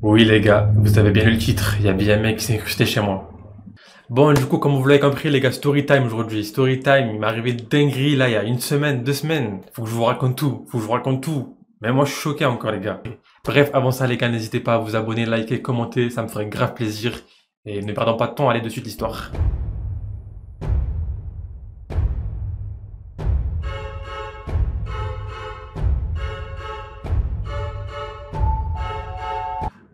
Oui les gars, vous avez bien lu le titre, il y a bien un mec qui s'est incrusté chez moi. Bon du coup comme vous l'avez compris les gars, story time aujourd'hui, story time, il m'est arrivé de dinguerie là il y a une semaine, 2 semaines, faut que je vous raconte tout, faut que je vous raconte tout. Mais moi je suis choqué encore les gars. Bref, avant ça les gars, n'hésitez pas à vous abonner, liker, commenter, ça me ferait grave plaisir. Et ne perdons pas de temps, allez de suite l'histoire.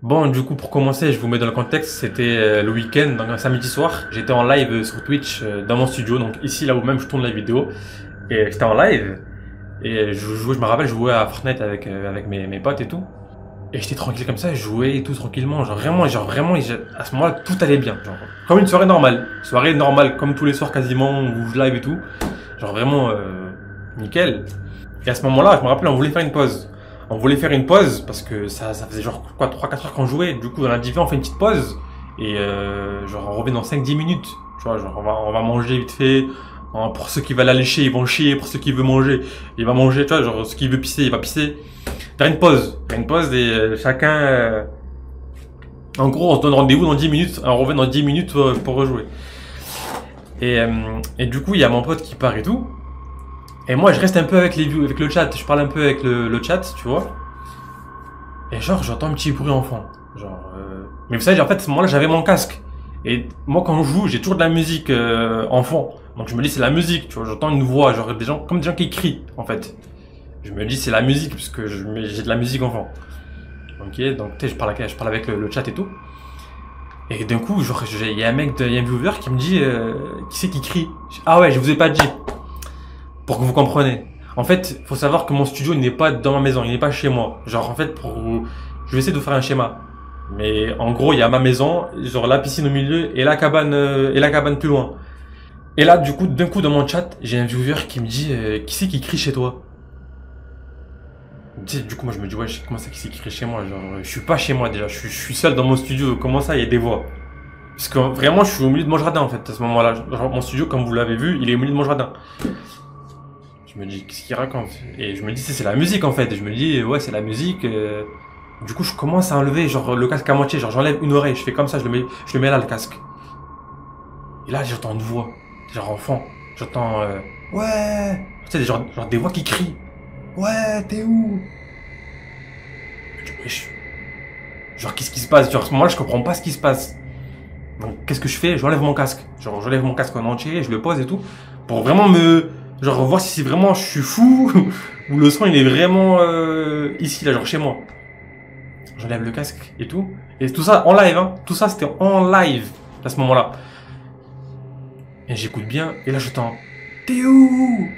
Bon, du coup, pour commencer, je vous mets dans le contexte, c'était le week-end, donc un samedi soir. J'étais en live sur Twitch dans mon studio, donc ici, là où même je tourne la vidéo. Et j'étais en live, et je me rappelle, je jouais à Fortnite avec mes potes et tout. Et j'étais tranquille comme ça, je jouais et tout tranquillement. Genre vraiment, à ce moment-là, tout allait bien. Genre, comme une soirée normale. Soirée normale, comme tous les soirs quasiment, où je live et tout. Genre vraiment, nickel. Et à ce moment-là, je me rappelle, on voulait faire une pause. On voulait faire une pause parce que ça faisait genre quoi 3-4 heures qu'on jouait. Du coup, on a dit viens, on fait une petite pause. Et genre on revient dans 5-10 minutes. Tu vois, genre on va manger vite fait. Pour ceux qui veulent aller lécher, ils vont chier. Pour ceux qui veulent manger, il va manger. Tu vois, genre ceux qui veulent pisser, il va pisser. Faire une pause. Faire une pause et chacun... En gros, on se donne rendez-vous dans 10 minutes. On revient dans 10 minutes pour rejouer. Et du coup, il y a mon pote qui part et tout. Et moi, je reste un peu avec les views, avec le chat. Je parle un peu avec le chat, tu vois. Et genre, j'entends un petit bruit en fond. Genre, mais vous savez, en fait, à ce moment-là, j'avais mon casque. Et moi, quand je joue, j'ai toujours de la musique en fond. Donc je me dis, c'est la musique, tu vois. J'entends une voix, genre des gens, comme des gens qui crient, en fait. Je me dis, c'est la musique, parce que j'ai de la musique en fond. Ok, donc tu sais, je parle avec le chat et tout. Et d'un coup, genre, il y a un mec, il y a un viewer qui me dit, qui c'est qui crie? Ah ouais, je vous ai pas dit. Pour que vous compreniez. En fait, faut savoir que mon studio n'est pas dans ma maison, il n'est pas chez moi. Genre, en fait, je vais essayer de vous faire un schéma. Mais en gros, il y a ma maison, genre la piscine au milieu et la cabane plus loin. Et là, du coup, d'un coup, dans mon chat, j'ai un viewer qui me dit, qui c'est qui crie chez toi? Tu sais, du coup, moi, je me dis, ouais, comment ça qui c'est qui crie chez moi? Genre, je suis pas chez moi déjà, je suis seul dans mon studio. Comment ça, il y a des voix? Parce que vraiment, je suis au milieu de mon jardin, en fait, à ce moment-là. Genre, mon studio, comme vous l'avez vu, il est au milieu de mon jardin. Je me dis, qu'est-ce qu'il raconte? Et je me dis, c'est la musique en fait. Et je me dis, ouais, c'est la musique. Du coup, je commence à enlever genre le casque à moitié. Genre, j'enlève une oreille. Je fais comme ça, je le mets là, le casque. Et là, j'entends une voix. Genre enfant. J'entends, ouais. Tu sais, genre des voix qui crient. Ouais, t'es où? Je dis, wesh. Genre, qu'est-ce qui se passe? Genre, à ce moment-là, je comprends pas ce qui se passe. Donc, qu'est-ce que je fais? J'enlève mon casque. Genre, j'enlève mon casque en entier, je le pose et tout. Pour vraiment genre, voir si vraiment je suis fou ou le son il est vraiment ici, là, genre chez moi. J'enlève le casque et tout. Et tout ça en live, hein. Tout ça c'était en live à ce moment-là. Et j'écoute bien. Et là, j'entends t'es où?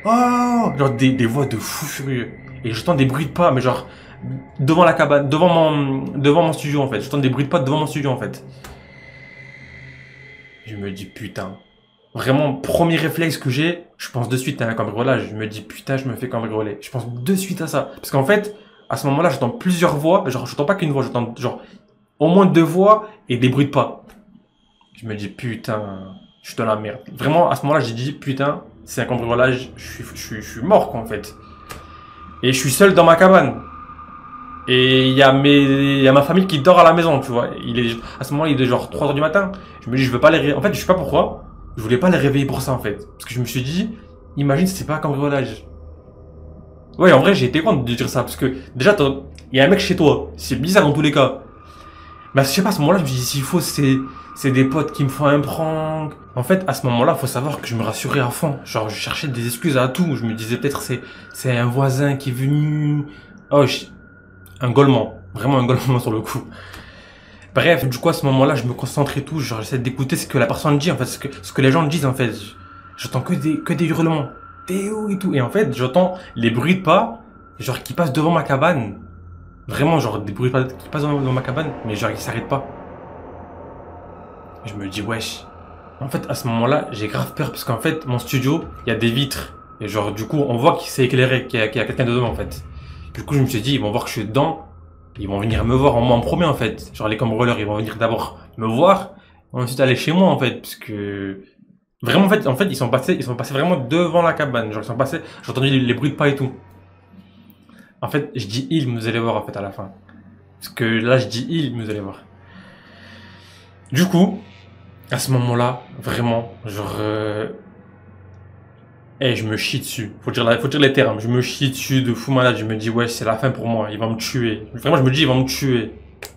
Oh! Genre des voix de fou furieux. Et j'entends des bruits de pas, mais genre devant la cabane, devant mon studio en fait. J'entends des bruits de pas devant mon studio en fait. Je me dis putain. Vraiment, premier réflexe que j'ai, je pense de suite à un cambriolage. Je me dis putain, je me fais cambrioler. Je pense de suite à ça. Parce qu'en fait, à ce moment-là, j'entends plusieurs voix. Genre, j'entends pas qu'une voix, j'entends genre au moins 2 voix et des bruits de pas. Je me dis putain, je suis dans la merde. Vraiment, à ce moment-là, j'ai dit putain, c'est un cambriolage. Je suis mort quoi en fait. Et je suis seul dans ma cabane. Et il y a ma famille qui dort à la maison, tu vois. À ce moment-là, il est genre 3 heures du matin. Je me dis, je veux pas les réveiller. En fait, je sais pas pourquoi. Je voulais pas les réveiller pour ça, en fait. Parce que je me suis dit, imagine si c'est pas un cambriolage. Ouais, en vrai, j'ai été content de dire ça. Parce que, déjà, il y a un mec chez toi. C'est bizarre dans tous les cas. Mais je sais pas, à ce moment-là, je me dis, s'il faut, c'est des potes qui me font un prank. En fait, à ce moment-là, faut savoir que je me rassurais à fond. Genre, je cherchais des excuses à tout. Je me disais, peut-être, c'est un voisin qui est venu. Oh, un gaulement. Vraiment un gaulement sur le coup. Bref, du coup, à ce moment-là, je me concentre et tout. Genre, j'essaie d'écouter ce que la personne dit, en fait, ce que les gens disent, en fait. J'entends que des hurlements. T'es où et tout. Et en fait, j'entends les bruits de pas, genre, qui passent devant ma cabane. Vraiment, genre, des bruits de pas qui passent devant ma cabane, mais genre, ils s'arrêtent pas. Je me dis, wesh. En fait, à ce moment-là, j'ai grave peur, parce qu'en fait, mon studio, il y a des vitres. Et genre, du coup, on voit qu'il s'est éclairé, qu'il y a quelqu'un dedans, en fait. Du coup, je me suis dit, ils vont voir que je suis dedans. Ils vont venir me voir en premier, en fait. Genre, les cambrioleurs, ils vont venir d'abord me voir. Ensuite, aller chez moi, en fait. Parce que, vraiment, en fait, ils sont passés vraiment devant la cabane. Genre, ils sont passés, j'ai entendu les bruits de pas et tout. En fait, je dis ils, vous allez voir, en fait, à la fin. Parce que là, je dis il, vous allez voir. Du coup, à ce moment-là, vraiment, genre... je me chie dessus. Faut dire les termes. Je me chie dessus de fou malade. Je me dis, ouais, c'est la fin pour moi. Il va me tuer. Vraiment, je me dis, il va me tuer.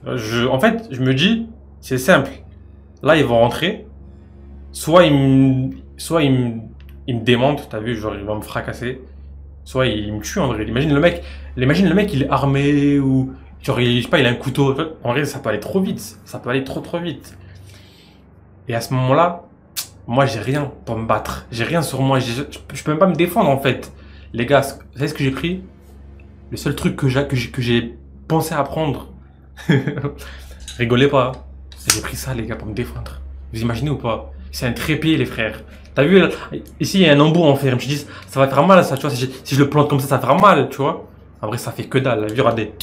En fait, je me dis, c'est simple. Là, ils vont rentrer. Il me démonte, t'as vu, genre, il va me fracasser. Soit il me tue, en vrai. Imagine le mec, il est armé ou, genre, je sais pas, il a un couteau. En vrai, ça peut aller trop vite. Ça peut aller trop, trop vite. Et à ce moment-là, moi, j'ai rien pour me battre. J'ai rien sur moi. Je peux même pas me défendre, en fait. Les gars, vous savez ce que j'ai pris? Le seul truc que j'ai pensé à prendre. Rigolez pas. J'ai pris ça, les gars, pour me défendre. Vous imaginez ou pas? C'est un trépied, les frères. T'as vu, là, ici, il y a un embout en fer. Je me suis dit, ça va faire mal, ça, tu vois. Si je le plante comme ça va faire mal, tu vois. En vrai, ça fait que dalle. La vie, regardez.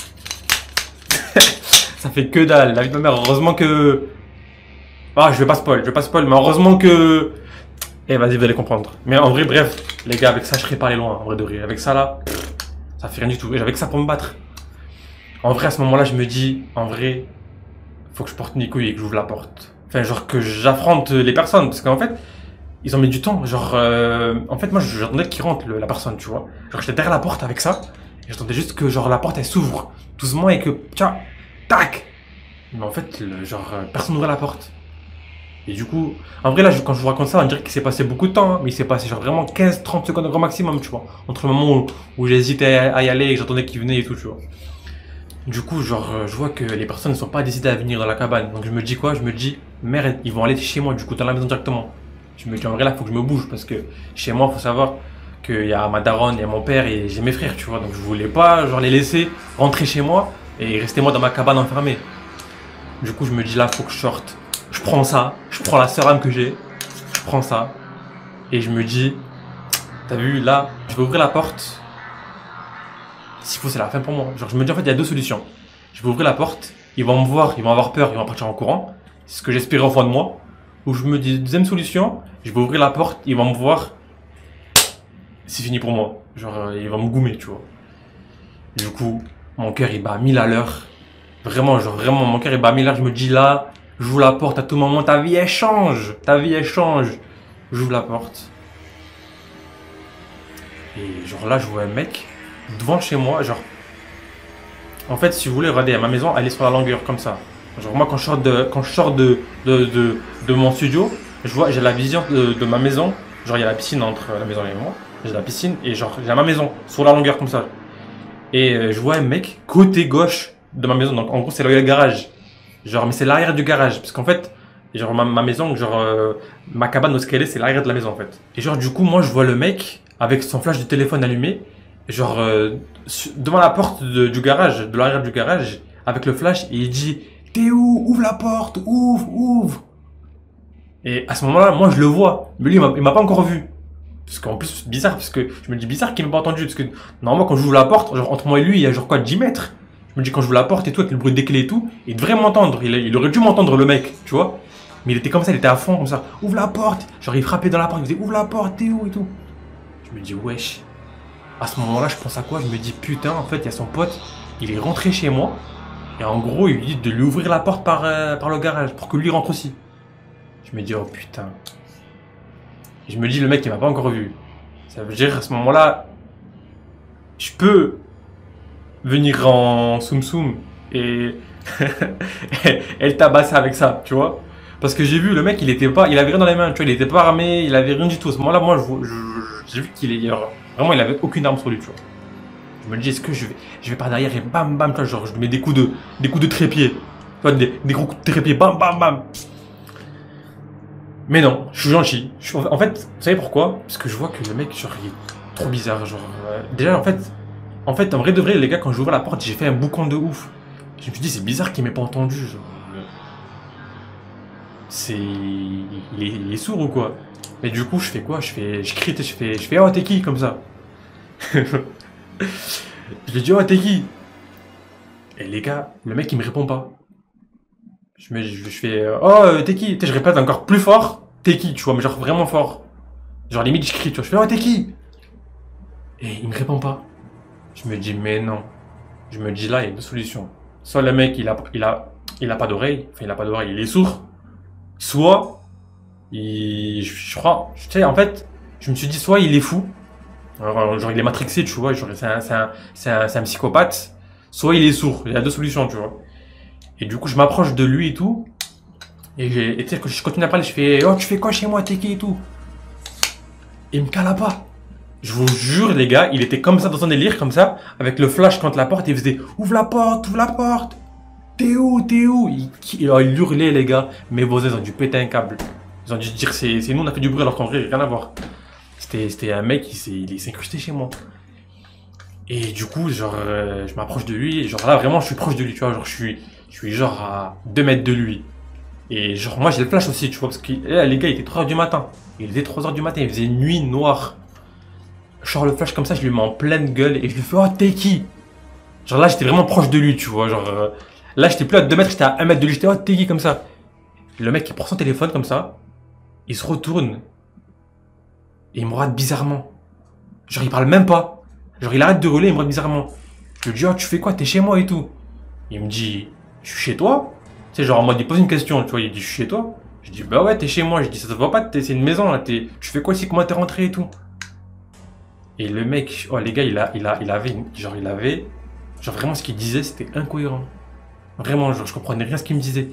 Ça fait que dalle. La vie de ma mère, heureusement que... Ah, je vais pas spoil, mais heureusement que... Eh, vas-y, vous allez comprendre. Mais en vrai, bref, les gars, avec ça, je serais pas allé loin, en vrai de rire. Avec ça, là, ça fait rien du tout. Et j'avais que ça pour me battre. En vrai, à ce moment-là, je me dis, en vrai, faut que je porte mes couilles et que j'ouvre la porte. Enfin, genre que j'affronte les personnes. Parce qu'en fait, ils ont mis du temps. Genre, en fait, moi, j'attendais qu'ils rentrent, la personne, tu vois. Genre, j'étais derrière la porte avec ça. Et j'attendais juste que, genre, la porte, elle s'ouvre doucement et que, tiens, tac. Mais en fait, personne n'ouvrait la porte. Et du coup, en vrai, là, quand je vous raconte ça, on dirait qu'il s'est passé beaucoup de temps, hein, mais il s'est passé genre vraiment 15-30 secondes au grand maximum, tu vois. Entre le moment où j'hésitais à y aller et que j'attendais qu'il venait et tout, tu vois. Du coup, genre, je vois que les personnes ne sont pas décidées à venir dans la cabane. Donc je me dis quoi? Je me dis, merde, ils vont aller chez moi, du coup, dans la maison directement. Je me dis, en vrai, là, faut que je me bouge parce que chez moi, faut savoir qu'il y a ma daronne, il y a mon père et j'ai mes frères, tu vois. Donc je voulais pas, genre, les laisser rentrer chez moi et rester moi dans ma cabane enfermée. Du coup, je me dis, là, faut que je sorte. Je prends ça, je prends la seule arme que j'ai, je prends ça, et je me dis, t'as vu, là, je vais ouvrir la porte. S'il faut, c'est la fin pour moi. Genre, je me dis, en fait, il y a deux solutions. Je vais ouvrir la porte, ils vont me voir, ils vont avoir peur, ils vont partir en courant. C'est ce que j'espérais au fond de moi. Ou je me dis, deuxième solution, je vais ouvrir la porte, ils vont me voir, c'est fini pour moi. Genre, ils vont me goumer, tu vois. Du coup, mon cœur, il bat 1000 à l'heure. Vraiment, genre, vraiment, mon cœur, il bat 1000 à l'heure. Je me dis, là, j'ouvre la porte à tout moment, ta vie elle change. Ta vie elle change. J'ouvre la porte. Et genre là, je vois un mec devant chez moi. Genre, en fait, si vous voulez, regardez, ma maison, elle est sur la longueur comme ça. Genre, moi, quand je sors de mon studio, j'ai la vision de ma maison. Genre, il y a la piscine entre la maison et moi. J'ai la piscine et genre, j'ai ma maison sur la longueur comme ça. Et je vois un mec côté gauche de ma maison. Donc, en gros, c'est le garage. Genre, mais c'est l'arrière du garage. Parce qu'en fait, genre, ma maison, genre, ma cabane où ce qu'elle est, c'est l'arrière de la maison, en fait. Et genre, du coup, moi, je vois le mec avec son flash de téléphone allumé. Genre, devant la porte du garage, de l'arrière du garage, avec le flash, et il dit, t'es où? Ouvre la porte, ouvre, ouvre. Et à ce moment-là, moi, je le vois. Mais lui, il m'a pas encore vu. Parce qu'en plus, c'est bizarre, parce que je me dis bizarre qu'il m'a pas entendu. Parce que, normalement, quand j'ouvre la porte, genre, entre moi et lui, il y a genre quoi, 10 mètres. Je me dis, quand je vous la porte et tout, avec le bruit des clés et tout, il devrait m'entendre. Il aurait dû m'entendre, le mec, tu vois. Mais il était comme ça, il était à fond, comme ça. Ouvre la porte. Genre, il frappait dans la porte, il disait, ouvre la porte, t'es où et tout. Je me dis, wesh. À ce moment-là, je pense à quoi? Je me dis, putain, en fait, il y a son pote, il est rentré chez moi. Et en gros, il lui dit de lui ouvrir la porte par le garage, pour que lui rentre aussi. Je me dis, oh putain. Je me dis, le mec, il m'a pas encore vu. Ça veut dire, à ce moment-là, je peux venir en soum soum et et le tabasser avec ça, tu vois. Parce que j'ai vu le mec, il avait rien dans les mains, tu vois, il était pas armé, il avait rien du tout. À ce moment-là, moi, j'ai vu vraiment, il avait aucune arme sur lui, tu vois. Je me dis, est-ce que je vais par derrière et bam bam, tu vois, genre je lui mets des coups de trépied, tu vois, des gros coups de trépied, bam bam bam. Mais non, je suis gentil. En fait, vous savez pourquoi? Parce que je vois que le mec, genre, il est trop bizarre, genre. Déjà, en fait, en vrai de vrai, les gars, quand j'ouvre la porte, j'ai fait un boucan de ouf. Je me suis dit, c'est bizarre qu'il m'ait pas entendu, genre. Il est sourd ou quoi? Et du coup, je fais quoi? Je crie, je fais, oh, t'es qui? Comme ça. Je lui dis, oh, t'es qui? Et les gars, le mec, il me répond pas. Je fais, oh, t'es qui? Je répète encore plus fort, t'es qui? Tu vois, mais genre vraiment fort. Genre limite, je crie, tu vois, je fais, oh, t'es qui? Et il me répond pas. Je me dis, mais non. Je me dis, là, il y a deux solutions. Soit le mec, il a pas d'oreille. Enfin, il a pas d'oreille, il est sourd. Soit, je crois, tu sais, en fait, je me suis dit, soit il est fou. Genre, il est matrixé, tu vois. Genre, c'est un psychopathe. Soit il est sourd. Il y a deux solutions, tu vois. Et du coup, je m'approche de lui et tout. Et tu sais, quand je continue à parler, je fais, oh, tu fais quoi chez moi, t'es qui et tout. Et il me cala pas. Je vous jure, les gars, il était comme ça dans son délire, comme ça, avec le flash contre la porte, il faisait, ouvre la porte, ouvre la porte. T'es où, t'es où? Il hurlait, les gars. Mes voisins ils ont dû péter un câble. Ils ont dû se dire, c'est nous, on a fait du bruit, alors qu'en vrai, rien à voir. C'était un mec, il s'est incrusté chez moi. Et du coup, genre, je m'approche de lui, et genre là, vraiment, je suis proche de lui, tu vois. Genre, je suis genre à 2 mètres de lui. Et genre, moi, j'ai le flash aussi, tu vois, parce que là, les gars, il était 3 heures du matin. Il était 3 heures du matin, il faisait nuit noire. Je sors le flash comme ça, je lui mets en pleine gueule, et je lui fais, oh, t'es qui? Genre là, j'étais vraiment proche de lui, tu vois, genre. Là, j'étais plus à 2 mètres, j'étais à 1 mètre de lui, j'étais, oh, t'es qui comme ça? Le mec, il prend son téléphone comme ça, il se retourne, et il me regarde bizarrement. Genre, il parle même pas. Genre, il arrête de rouler, il me regarde bizarrement. Je lui dis, oh, tu fais quoi? T'es chez moi et tout. Il me dit, je suis chez toi? Tu sais, genre, en mode, il pose une question, tu vois, il dit, je suis chez toi? Je dis, bah ouais, t'es chez moi. Je dis, ça te voit pas, c'est une maison, là, tu fais quoi ici? Comment t'es rentré et tout? Et le mec, oh, les gars, genre, vraiment, ce qu'il disait, c'était incohérent. Vraiment, genre, je comprenais rien ce qu'il me disait.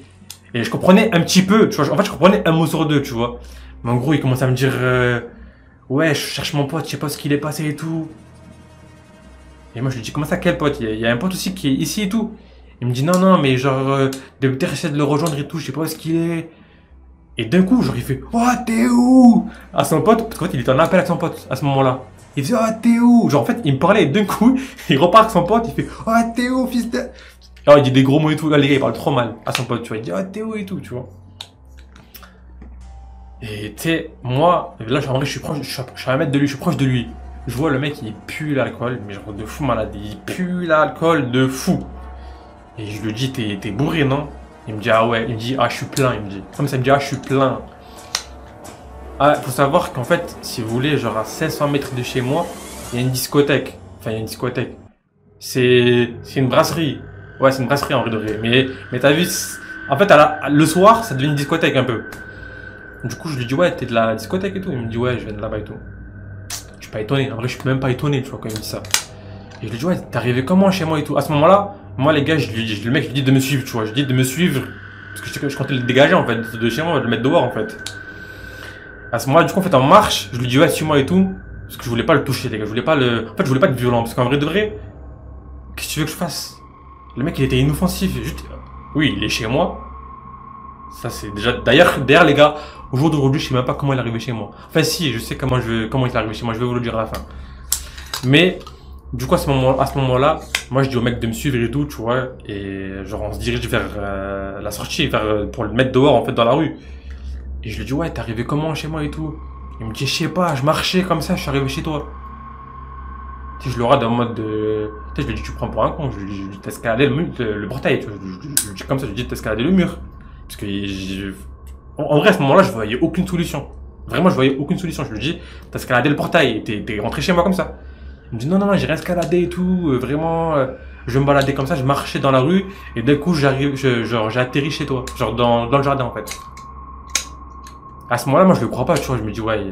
Et je comprenais un petit peu, tu vois, en fait, je comprenais un mot sur deux, tu vois. Mais en gros, il commence à me dire, ouais, je cherche mon pote, je sais pas ce qu'il est passé et tout. Et moi, je lui dis, comment ça, quel pote? Il y a un pote aussi qui est ici et tout. Il me dit, non, non, mais genre, de peut-être essayer de le rejoindre et tout, je sais pas où est-ce qu'il est. Et d'un coup, genre, il fait, oh, t'es où? À son pote, parce qu'en fait, il était en appel avec son pote à ce moment-là. Il faisait, oh, t'es où? Genre, en fait, il me parlait et d'un coup, il repart avec son pote, il fait, oh, t'es où, fils de. Alors, il dit des gros mots et tout. Là, les gars, il parle trop mal à son pote, tu vois. Il dit, oh, t'es où et tout, tu vois. Et tu sais, moi, là, en vrai, je suis proche, je suis à 1 mètre de lui, je suis proche de lui. Je vois le mec, il pue l'alcool, mais genre de fou malade. Il pue l'alcool de fou. Et je lui dis, t'es bourré, non? Il me dit, ah ouais. Il me dit, ah, je suis plein, il me dit. Comme ça, il me dit, ah, je suis plein. Ah, faut savoir qu'en fait, si vous voulez, genre à 500 mètres de chez moi, il y a une discothèque. Enfin, il y a une discothèque. C'est une brasserie. Ouais, c'est une brasserie en vrai de vrai. Mais t'as vu, en fait, le soir, ça devient une discothèque un peu. Du coup, je lui dis, ouais, t'es de la discothèque et tout. Il me dit, ouais, je viens de là-bas et tout. Je suis pas étonné. En vrai, je suis même pas étonné, tu vois, quand il me dit ça. Et je lui dis, ouais, t'es arrivé comment chez moi et tout. À ce moment-là, moi, les gars, le mec, je lui dis de me suivre, tu vois. Je lui dis de me suivre. Parce que je comptais le dégager, en fait, de chez moi, de le mettre dehors, en fait. À ce moment-là, du coup, en fait, en marche, je lui dis, ouais, suis-moi et tout. Parce que je voulais pas le toucher, les gars. En fait, je voulais pas être violent. Parce qu'en vrai de vrai, qu'est-ce que tu veux que je fasse? Le mec, il était inoffensif. Juste, oui, il est chez moi. Ça, c'est déjà, d'ailleurs, les gars, au jour d'aujourd'hui, je sais même pas comment il est arrivé chez moi. Enfin, si, je sais comment il est arrivé chez moi. Je vais vous le dire à la fin. Mais, du coup, à ce moment-là, moi, je dis au mec de me suivre et tout, tu vois. Et, genre, on se dirige vers la sortie, pour le mettre dehors, en fait, dans la rue. Et je lui dis, ouais, t'es arrivé comment chez moi et tout? Il me dit, je sais pas, je marchais comme ça, je suis arrivé chez toi. Tu sais, je le regarde en mode de. Tu sais, je lui dis, tu prends pour un con. Je lui dis, t'as escaladé le portail. Tu vois, je lui dis comme ça, je lui dis, t'as escaladé le mur. Parce que. En vrai, à ce moment-là, je voyais aucune solution. Vraiment, je voyais aucune solution. Je lui dis, t'as escaladé le portail. T'es rentré chez moi comme ça. Il me dit, non, non, non, j'ai rien escaladé et tout. Vraiment, je me baladais comme ça, je marchais dans la rue. Et d'un coup, j'ai atterri chez toi. Genre, dans le jardin, en fait. À ce moment-là, moi, je le crois pas, tu vois. Je me dis, ouais.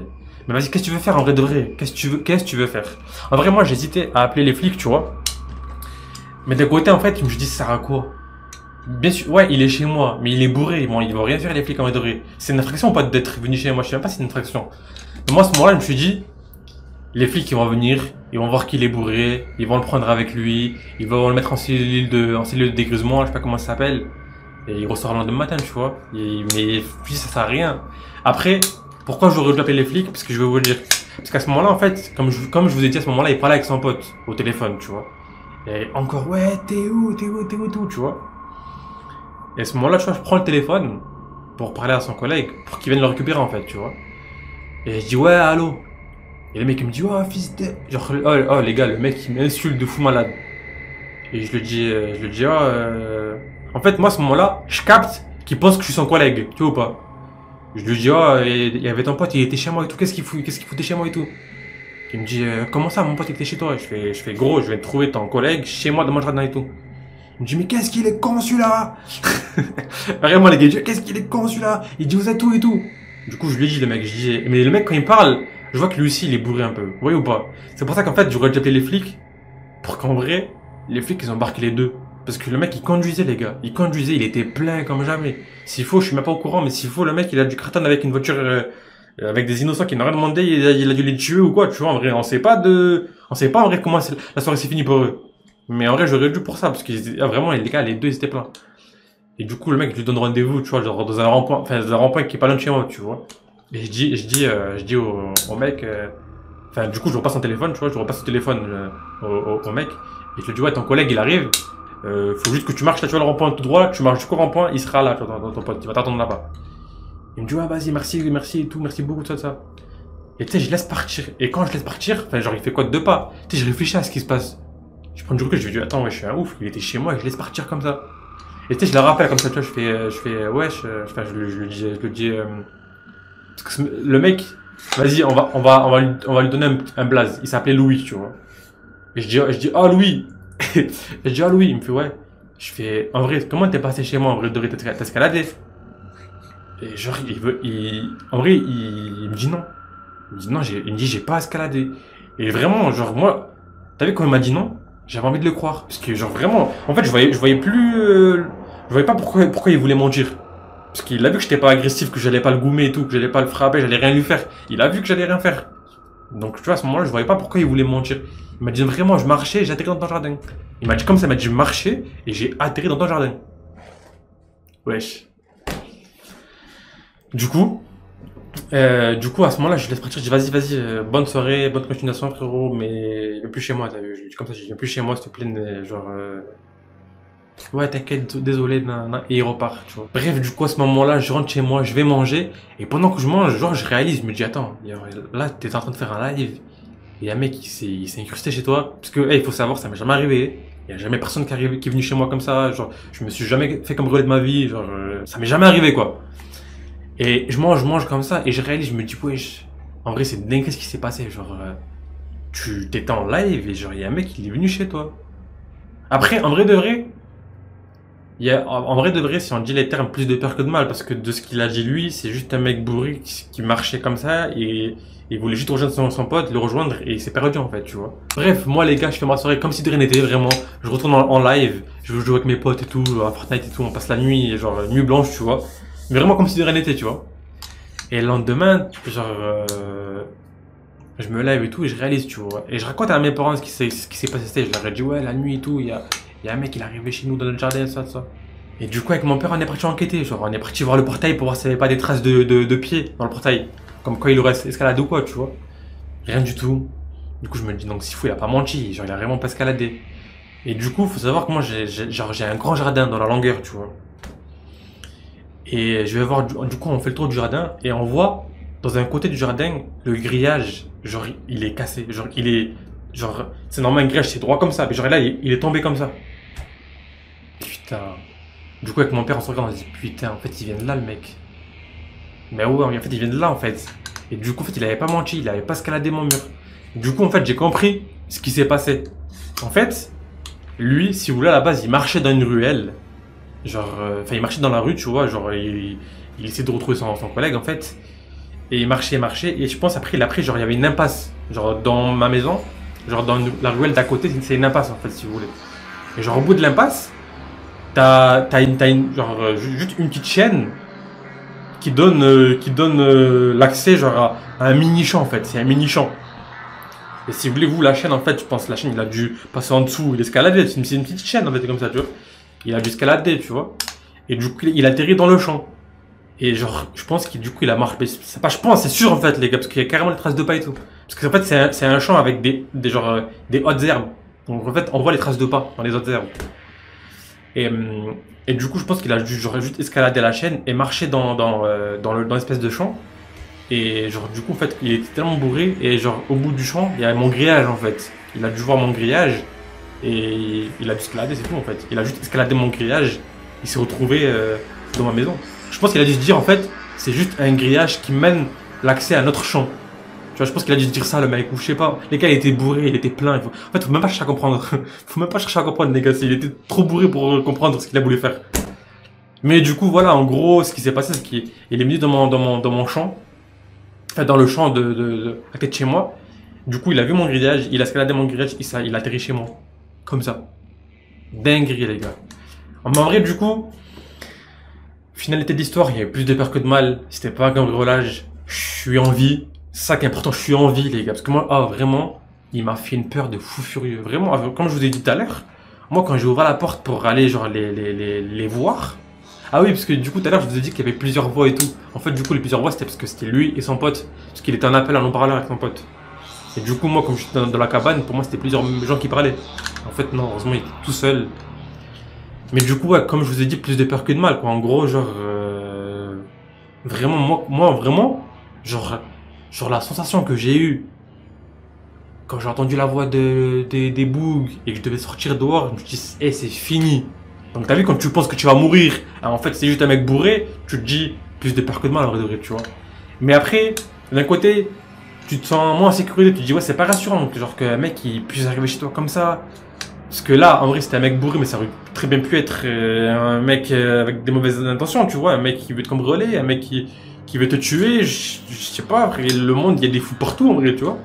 Mais vas-y, qu'est-ce que tu veux faire en vrai de vrai? Qu'est-ce que tu veux faire? En vrai, moi, j'hésitais à appeler les flics, tu vois. Mais d'un côté, en fait, je me dis, ça sert à quoi? Bien sûr, ouais, il est chez moi, mais il est bourré. Bon, il va rien faire les flics en vrai de vrai. C'est une infraction, pas d'être venu chez moi. Je sais même pas si c'est une infraction. Mais moi, à ce moment-là, je me suis dit, les flics, ils vont venir, ils vont voir qu'il est bourré, ils vont le prendre avec lui, ils vont le mettre en cellule de dégrisement, je sais pas comment ça s'appelle. Et il ressort le lendemain matin, tu vois. Mais puis ça sert à rien. Après, pourquoi j'aurais dû appeler les flics? Parce que je vais vous le dire. Parce qu'à ce moment-là, en fait, comme je vous ai dit à ce moment-là, il parlait avec son pote au téléphone, tu vois. Et encore, ouais, t'es où, tu vois. Et à ce moment-là, tu vois, je prends le téléphone pour parler à son collègue, pour qu'il vienne le récupérer, en fait, tu vois. Et je dis, ouais, allô. Et le mec, il me dit, oh, fils de. Genre, oh, les gars, le mec, il m'insulte de fou malade. Et je lui dis, oh, en fait, moi, à ce moment-là, je capte qu'il pense que je suis son collègue, tu vois ou pas? Je lui dis, oh, il y avait ton pote, il était chez moi et tout, qu'est-ce qu'il foutait chez moi et tout? Il me dit, comment ça, mon pote était chez toi? Je fais, gros, je vais trouver ton collègue chez moi dans mon jardin et tout. Il me dit, mais qu'est-ce qu'il est con celui-là? Vraiment, les gars, il dit, qu'est-ce qu'il est con celui-là? Il dit, vous êtes où et tout. Du coup, je lui dis, le mec, je dis, mais le mec, quand il parle, je vois que lui aussi, il est bourré un peu. Vous voyez ou pas? C'est pour ça qu'en fait, j'aurais dû appeler les flics, pour qu'en vrai, les flics, ils embarquent les deux. Parce que le mec, il conduisait, les gars. Il conduisait, il était plein comme jamais. S'il faut, je suis même pas au courant, mais s'il faut, le mec, il a dû crétin avec une voiture, avec des innocents qui n'ont rien demandé, il a dû les tuer ou quoi, tu vois, en vrai, on sait pas en vrai comment la soirée s'est finie pour eux. Mais en vrai, j'aurais dû pour ça, parce que vraiment, les gars, les deux, ils étaient pleins. Et du coup, le mec, je lui donne rendez-vous, tu vois, genre dans un rond-point, enfin, dans un rond-point qui est pas loin de chez moi, tu vois. Et je dis au mec, enfin, du coup, je repasse son téléphone, tu vois, je repasse son téléphone au mec, et je lui dis, ouais, ton collègue, il arrive, faut juste que tu marches là, tu vois, le rond-point tout droit, tu marches jusqu'au rond-point, il sera là, tu vois, ton pote, il va t'attendre là-bas. Il me dit, ouais, vas-y, merci et tout, merci beaucoup, tout ça. Et tu sais, je laisse partir. Et quand je laisse partir, enfin, genre, il fait quoi de deux pas? Tu sais, je réfléchis à ce qui se passe. Je prends du recul, je lui dis, attends, ouais, je suis un ouf, il était chez moi et je laisse partir comme ça. Et tu sais, je le rappelle comme ça, tu vois, wesh, enfin, je le dis, parce que le mec, vas-y, on va lui donner un blaze. Il s'appelait Louis, tu vois. Et je dis, ah, Louis! Je dis, ah, Louis, il me fait, ouais. Je fais, en vrai, comment t'es passé chez moi, en vrai, de t'escalader? Et genre, en vrai, il me dit non. Il me dit non, il me dit, j'ai pas escaladé. Et vraiment, genre, moi, t'as vu quand il m'a dit non? J'avais envie de le croire. Parce que, genre, vraiment, en fait, je voyais plus, je voyais pas pourquoi il voulait mentir. Parce qu'il a vu que j'étais pas agressif, que j'allais pas le goumer et tout, que j'allais pas le frapper, j'allais rien lui faire. Il a vu que j'allais rien faire. Donc, tu vois, à ce moment-là, je voyais pas pourquoi il voulait mentir. Il m'a dit vraiment, je marchais, j'ai atterri dans ton jardin. Il m'a dit comme ça, il m'a dit, je marchais et j'ai atterri dans ton jardin. Wesh. Du coup, à ce moment-là, je laisse partir, je dis, vas-y, bonne soirée, bonne continuation, frérot, mais viens plus chez moi, t'as vu, je lui dis comme ça, je dis, viens plus chez moi, s'il te plaît, genre, ouais, t'inquiète, désolé, et il repart, tu vois. Bref, du coup, à ce moment-là, je rentre chez moi, je vais manger, et pendant que je mange, genre, je réalise, je me dis, attends, là, t'es en train de faire un live, il y a un mec il s'est incrusté chez toi, parce que, il faut savoir, ça m'est jamais arrivé, il y a jamais personne qui est venu chez moi comme ça, genre, je me suis jamais fait comme relais de ma vie, genre, ça m'est jamais arrivé, quoi. Et je mange comme ça, et je réalise, je me dis, wesh, en vrai, c'est dingue ce qui s'est passé, genre, tu t'étais en live, et genre, il y a un mec, il est venu chez toi. Après, en vrai de vrai, en vrai de vrai, si on dit les termes, plus de peur que de mal, parce que de ce qu'il a dit lui, c'est juste un mec bourré qui marchait comme ça, et il voulait juste rejoindre son pote, le rejoindre, et il s'est perdu, en fait, tu vois. Bref, moi, les gars, je fais ma soirée comme si de rien n'était, vraiment. Je retourne en live, je veux jouer avec mes potes et tout, à Fortnite et tout, on passe la nuit, genre, nuit blanche, tu vois. Mais vraiment comme si de rien n'était, tu vois. Et le lendemain, genre, je me lève et tout, et je réalise, tu vois. Et je raconte à mes parents ce qui s'est passé. Je leur ai dit, ouais, la nuit et tout, il y a un mec, il est arrivé chez nous dans notre jardin, ça. Et du coup, avec mon père, on est parti enquêter. Genre, on est parti voir le portail pour voir s'il n'y avait pas des traces de pieds dans le portail. Comme quoi il aurait escaladé ou quoi, tu vois. Rien du tout. Du coup, je me dis, donc, s'il faut, il a pas menti. Genre, il a vraiment pas escaladé. Et du coup, faut savoir que moi, j'ai un grand jardin dans la longueur, tu vois. Et je vais voir, du coup, on fait le tour du jardin et on voit dans un côté du jardin le grillage, genre il est cassé, genre c'est normal un grillage c'est droit comme ça, mais genre là il est tombé comme ça. Putain. Du coup avec mon père on se regarde, on se dit putain en fait il vient de là le mec. Mais ouais en fait il vient de là en fait. Et du coup en fait il avait pas menti, il avait pas escaladé mon mur. Du coup en fait j'ai compris ce qui s'est passé. En fait lui si vous voulez à la base il marchait dans une ruelle. Genre, il marchait dans la rue, tu vois, genre, il essayait de retrouver son collègue, en fait. Et il marchait, et je pense après, genre, il y avait une impasse. Genre, dans ma maison, genre, dans la ruelle d'à côté, c'est une impasse, en fait, si vous voulez. Et genre, au bout de l'impasse, t'as genre, juste une petite chaîne qui donne l'accès, genre, à un mini-champ, en fait. C'est un mini-champ. Et si vous voulez, vous, la chaîne, en fait, je pense, la chaîne, il a dû passer en dessous, il escaladait, c'est une petite chaîne, en fait, comme ça, tu vois. Il a dû escalader, tu vois. Et du coup, il atterrit dans le champ. Et genre, je pense qu'il du coup, il a marché. C'est pas, je pense, c'est sûr en fait, les gars, parce qu'il y a carrément des traces de pas et tout. Parce qu'en fait, c'est un champ avec des hautes herbes. Donc en fait, on voit les traces de pas dans les hautes herbes. Et du coup, je pense qu'il a juste escaladé la chaîne et marché dans l'espèce de champ. Et genre, du coup, en fait, il était tellement bourré. Et genre, au bout du champ, il y avait mon grillage en fait. Il a dû voir mon grillage. Et il a dû escalader, c'est tout en fait. Il a juste escaladé mon grillage. Il s'est retrouvé dans ma maison. Je pense qu'il a dû se dire en fait, c'est juste un grillage qui mène l'accès à notre champ. vois, je pense qu'il a dû se dire ça, le mec, ou je sais pas. Les gars, il était bourré, il était plein. En fait, faut même pas chercher à comprendre. Faut même pas chercher à comprendre, les gars. Il était trop bourré pour comprendre ce qu'il a voulu faire. Mais du coup, voilà, en gros, ce qui s'est passé, c'est qu'il est venu dans mon champ. Enfin, dans le champ à côté de chez moi. Du coup, il a vu mon grillage, il a escaladé mon grillage, il a atterri chez moi. Comme ça. Dinguerie, les gars. En vrai, du coup, finalité de l'histoire, il y avait plus de peur que de mal. C'était pas un cambriolage. Je suis en vie. C'est ça qui est important, je suis en vie, les gars. Parce que moi, vraiment, il m'a fait une peur de fou furieux. Vraiment, comme je vous ai dit tout à l'heure, moi, quand j'ai ouvert la porte pour aller, genre, les voir. Ah oui, parce que du coup, tout à l'heure, je vous ai dit qu'il y avait plusieurs voix et tout. En fait, du coup, les plusieurs voix, c'était parce que c'était lui et son pote. Parce qu'il était en appel à non-parleur avec son pote. Et du coup, moi, comme je suis dans la cabane, pour moi, c'était plusieurs gens qui parlaient. En fait, non, heureusement, il était tout seul. Mais du coup, ouais, comme je vous ai dit, plus de peur que de mal, quoi. En gros, genre, vraiment, moi, vraiment, genre, la sensation que j'ai eue quand j'ai entendu la voix des bougs et que je devais sortir dehors, je me suis dit, hey, c'est fini. Donc, t'as vu, quand tu penses que tu vas mourir, hein, en fait, c'est juste un mec bourré, tu te dis, plus de peur que de mal, en vrai de vrai, tu vois. Mais après, d'un côté, tu te sens moins en sécurité, tu te dis, ouais, c'est pas rassurant, genre qu'un mec, il puisse arriver chez toi comme ça. Parce que là, en vrai, c'était un mec bourré, mais ça aurait très bien pu être un mec avec des mauvaises intentions, tu vois. Un mec qui veut te cambrioler, un mec qui veut te tuer, je sais pas. Après, le monde, il y a des fous partout, en vrai, tu vois.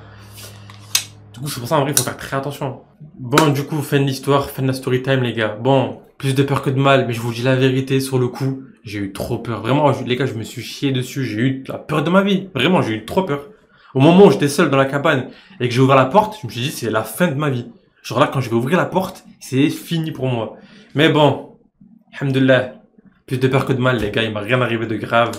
Du coup, c'est pour ça, en vrai, il faut faire très attention. Bon, du coup, fin de l'histoire, fin de la story time, les gars. Bon, plus de peur que de mal, mais je vous dis la vérité, sur le coup, j'ai eu trop peur. Vraiment, les gars, je me suis chié dessus, j'ai eu la peur de ma vie. Vraiment, j'ai eu trop peur. Au moment où j'étais seul dans la cabane et que j'ai ouvert la porte, je me suis dit, c'est la fin de ma vie. Genre là, quand je vais ouvrir la porte, c'est fini pour moi. Mais bon, alhamdoulilah, plus de peur que de mal, les gars, il m'a rien arrivé de grave.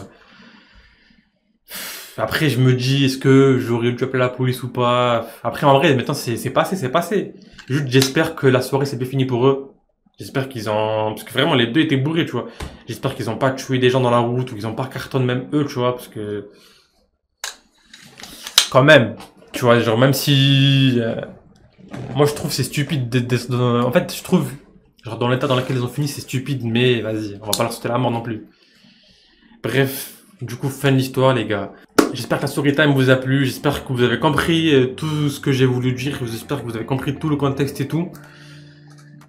Après, je me dis, est-ce que j'aurais dû appeler la police ou pas? Après, en vrai, maintenant, c'est passé, c'est passé. Juste, j'espère que la soirée, c'est bien fini pour eux. J'espère qu'ils ont... Parce que vraiment, les deux étaient bourrés, tu vois. J'espère qu'ils ont pas tué des gens dans la route ou qu'ils ont pas cartonné même eux, tu vois, parce que... Quand même, tu vois, genre, même si... Moi, je trouve c'est stupide en fait, je trouve, genre, dans l'état dans lequel ils ont fini, c'est stupide, mais vas-y, on va pas leur sauter la mort non plus. Bref, du coup, fin de l'histoire, les gars. J'espère que la story time vous a plu, j'espère que vous avez compris tout ce que j'ai voulu dire, j'espère que vous avez compris tout le contexte et tout.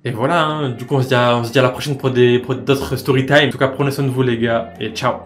Et voilà, hein, du coup, on se dit à la prochaine pour d'autres story time. En tout cas, prenez soin de vous, les gars, et ciao.